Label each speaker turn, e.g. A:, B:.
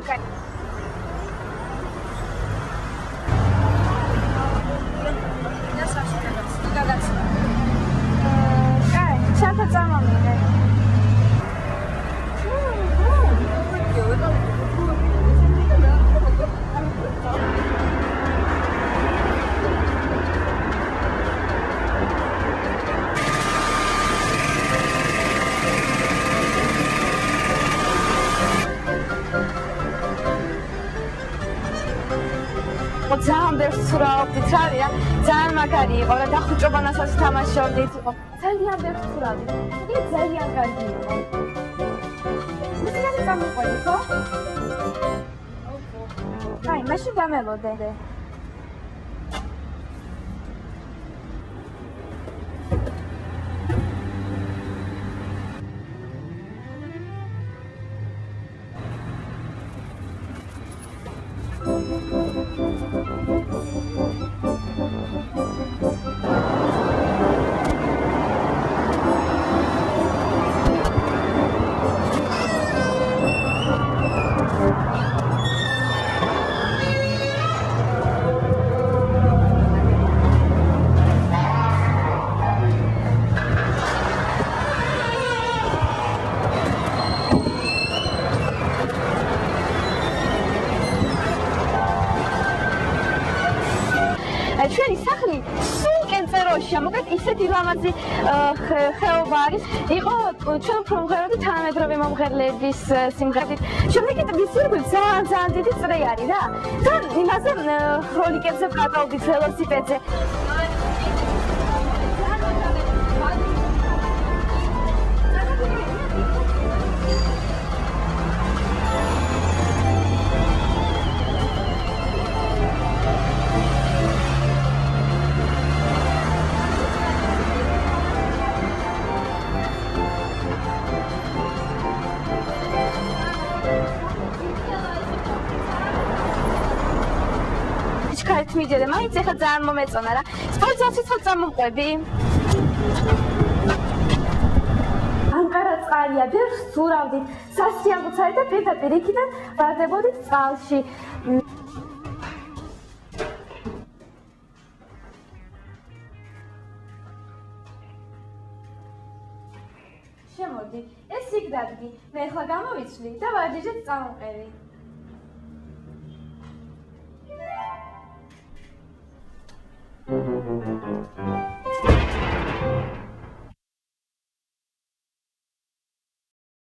A: კაი. კაი, შათა წამომიდე. ძალიან ბევრს ვცურავდით, რავია, ძალიან მაგარი იყო და დახუჭობანასაც თამაშობდით. ძალიან ბევრს ვცურავდით. იგი ძალიან კარგი იყო. მუსიკაზე წამოყვები, ხო? აი, მაშინ გამელოდე. ჩვენი სახლი სულ კენწეროშია, მოკლედ ისეთი ლამაზი ხეობა არის. იყო ჩვენ უფრო მომღერლობდით თანამედროვე მომღერლების სიმღერებით. შემდეგ ტბის ირგვლივ ძალიან დიდი წრე არის რა. თან იმაზე როლიკებზე ვყავდით ველოსიპედზე. კარით მიჯერე, მაინც ეხლა ძალიან მომეწონა რა. სპორტზალში ხო წამოვყვები? ანკარა წყალია, ბევრს ვცურავდით. სასიამოვნო ცა და პირდაპირ იქიდან ვარდებოდით წყალში. შემოდი, ეს იქ დადგი. მე ახლა გამოვიცვლი და ვარჯიშებს წამოვყევი.